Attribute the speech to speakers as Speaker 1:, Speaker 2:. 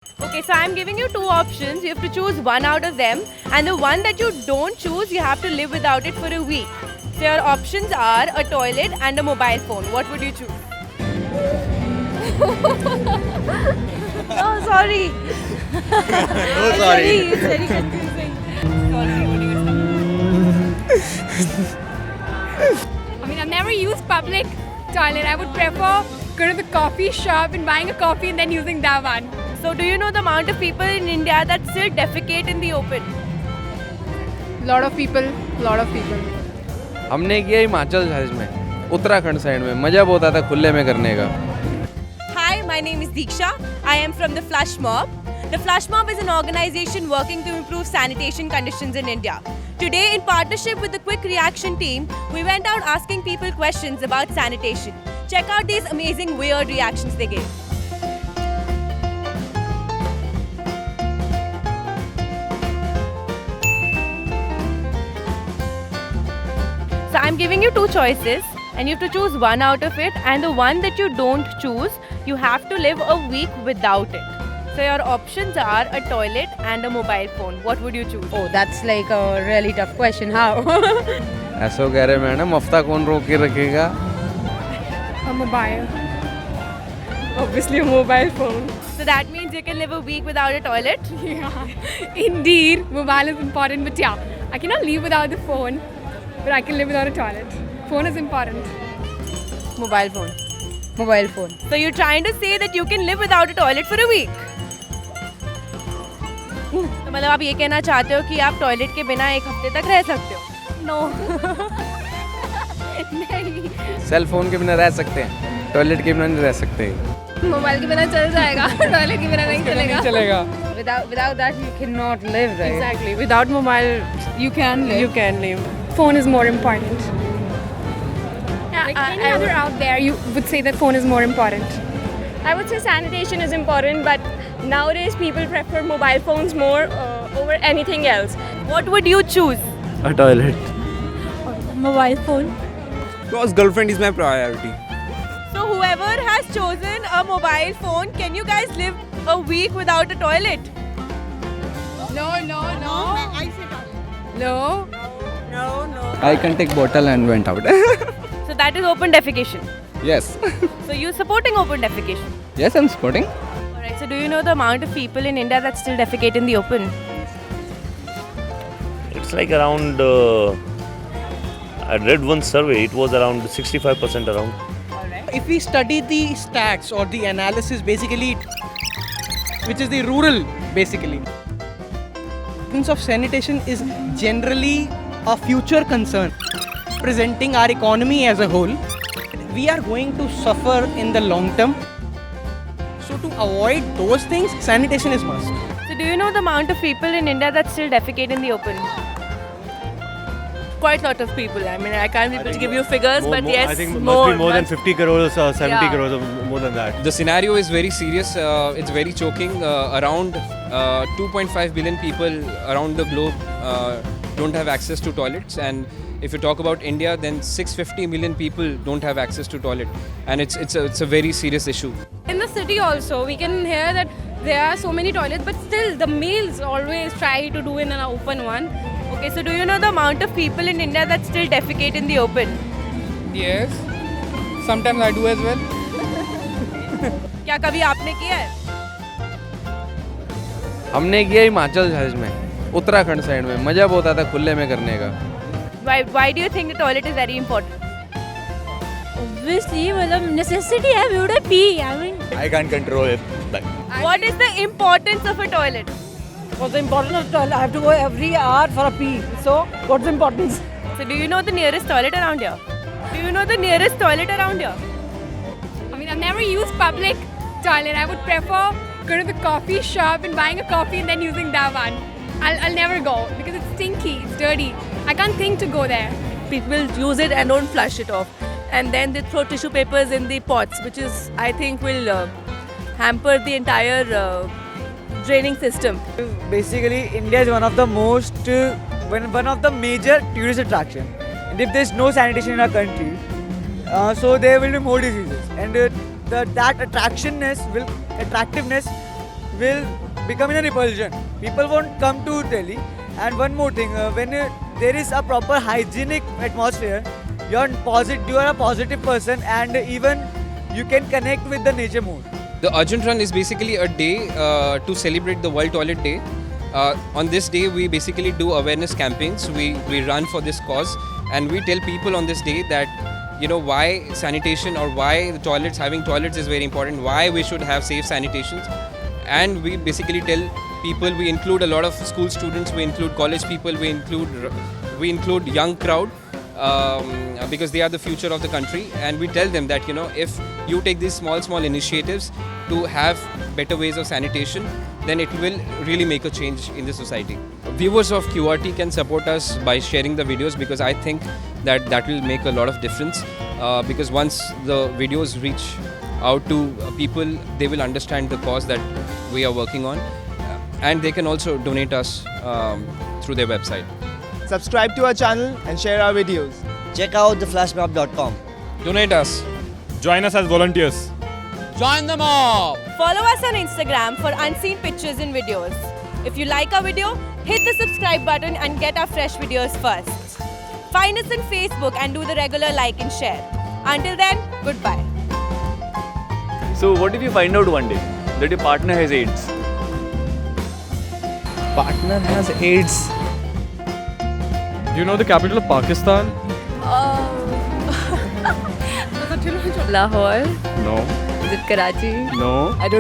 Speaker 1: Okay, so I'm giving you two options. You have to choose one out of them, and the one that you don't choose, you have to live without it for a week. So your options are a toilet and a mobile phone. What would you choose? Oh, sorry.
Speaker 2: No, sorry.
Speaker 1: It's very confusing. Sorry, what do you
Speaker 3: I mean, I've never used public toilet. I would prefer going to the coffee shop and buying a coffee and then using that one.
Speaker 1: So do you know the amount of people in India that still defecate in the open?
Speaker 3: Lot of people.
Speaker 4: हमने किया Himachal side में, Uttarakhand side में मज़ा बहुत आता खुले में करने का.
Speaker 1: Hi, my name is Deeksha. I am from the Flush Mob. The Flush Mob is an organization working to improve sanitation conditions in India. Today, in partnership with the Quick Reaction team, we went out asking people questions about sanitation. Check out these amazing weird reactions they gave. So I'm giving you two choices and you have to choose one out of it, and the one that you don't choose, you have to live a week without it. So your options are a toilet and a mobile phone. What would you choose?
Speaker 5: Oh, that's like a really tough question. How?
Speaker 4: ऐसा कह रहे madam, हफ्ता कौन रोक के रखेगा?
Speaker 3: A mobile. Obviously a mobile phone.
Speaker 1: So that means you can live a week without a toilet?
Speaker 3: Yeah. Indeed, mobile is important, but yeah, I cannot live without the phone, but I can live without a toilet. Phone is important.
Speaker 1: Mobile phone.
Speaker 5: Mobile phone.
Speaker 1: So you're trying to say that you can live without a toilet for a week? तो मतलब आप ये कहना चाहते हो कि आप toilet के बिना एक हफ्ते तक रह सकते हो?
Speaker 3: No. नहीं.
Speaker 4: सेल फोन के बिना रह सकते हैं, टॉयलेट के बिना नहीं रह सकते.
Speaker 3: मोबाइल के बिना चल जाएगा, टॉयलेट के बिना नहीं चलेगा.
Speaker 5: Without that, you cannot live, right?
Speaker 6: Exactly. Without mobile,
Speaker 5: You can live.
Speaker 6: you can live.
Speaker 3: Phone is more important. Like any other out there, you would say that phone is more important.
Speaker 7: I would say sanitation is important, but nowadays people prefer mobile phones more over anything else.
Speaker 1: What would you choose?
Speaker 2: A toilet.
Speaker 7: Mobile phone.
Speaker 2: Because girlfriend is my priority.
Speaker 1: So whoever has chosen a mobile phone, can you guys live a week without a toilet?
Speaker 3: No.
Speaker 2: I can take bottle and went out.
Speaker 1: So that is open defecation.
Speaker 2: Yes.
Speaker 1: So you supporting open defecation?
Speaker 2: Yes, I'm sporting.
Speaker 1: Alright, so do you know the amount of people in India that still defecate in the open?
Speaker 8: It's like around, I read one survey, it was around 65% around.
Speaker 9: If we study the stats or the analysis, basically, which is the rural, basically, importance of sanitation is generally a future concern, presenting our economy as a whole. We are going to suffer in the long term. So to avoid those things, sanitation is must.
Speaker 1: So do you know the amount of people in India that still defecate in the open?
Speaker 6: Quite a lot of people. I mean, I can't be able to give you figures, but yes,
Speaker 8: I think
Speaker 6: more.
Speaker 8: must be more than 50 crores or 70
Speaker 6: Yeah.
Speaker 8: crores or more than that.
Speaker 10: The scenario is very serious. It's very choking. Around 2.5 billion people around the globe don't have access to toilets, and if you talk about India, then 650 million people don't have access to toilet, and it's a very serious issue.
Speaker 3: In the city also, we can hear that there are so many toilets, but still the males always try to do in an open one.
Speaker 1: Okay, so do you know the amount of people in India that still defecate in the open?
Speaker 9: Yes. Sometimes I do as well.
Speaker 1: क्या कभी आपने किया है?
Speaker 4: हमने किया Himachal side में, Uttarakhand side में मज़ा बहुत आता खुले में करने का.
Speaker 1: Why do you think the toilet is very important?
Speaker 7: Obviously, मतलब necessity है. We would pee. I mean,
Speaker 2: I can't control it.
Speaker 1: What is the importance of a toilet?
Speaker 6: What's the importance of toilet? I have to go every hour for a pee. So, what's the importance?
Speaker 1: So do you know the nearest toilet around here? Do you know the nearest toilet around here?
Speaker 3: I mean, I've never used public toilet. I would prefer going to the coffee shop and buying a coffee and then using that one. I'll never go because it's stinky, it's dirty. I can't think to go there.
Speaker 6: People use it and don't flush it off. And then they throw tissue papers in the pots, which is, I think, will hamper the entire draining system.
Speaker 9: Basically, India is one of the one of the major tourist attraction. And if there's no sanitation in our country, so there will be more diseases. And that attractiveness will become in a repulsion. People won't come to Delhi. And one more thing, when there is a proper hygienic atmosphere, you are a positive person, and even you can connect with the nature more.
Speaker 10: The Urgent Run is basically a day to celebrate the World Toilet Day. On this day, we basically do awareness campaigns. We run for this cause, and we tell people on this day that why sanitation or why the having toilets is very important. Why we should have safe sanitations, and we basically tell people. We include a lot of school students. We include college people. We include young crowd. Because they are the future of the country, and we tell them that if you take these small initiatives to have better ways of sanitation, then it will really make a change in the society. Viewers of QRT can support us by sharing the videos, because I think that will make a lot of difference, because once the videos reach out to people, they will understand the cause that we are working on, and they can also donate us through their website.
Speaker 9: Subscribe to our channel and share our videos.
Speaker 2: Check out theflashmob.com.
Speaker 10: Donate us.
Speaker 11: Join us as volunteers.
Speaker 9: Join the mob!
Speaker 1: Follow us on Instagram for unseen pictures and videos. If you like our video, hit the subscribe button and get our fresh videos first. Find us on Facebook and do the regular like and share. Until then, goodbye.
Speaker 11: So, what if you find out one day that your partner has AIDS?
Speaker 2: Partner has AIDS.
Speaker 11: Do you know the capital of Pakistan?
Speaker 6: Lahore.
Speaker 11: No.
Speaker 6: Is it Karachi?
Speaker 11: No.
Speaker 6: I don't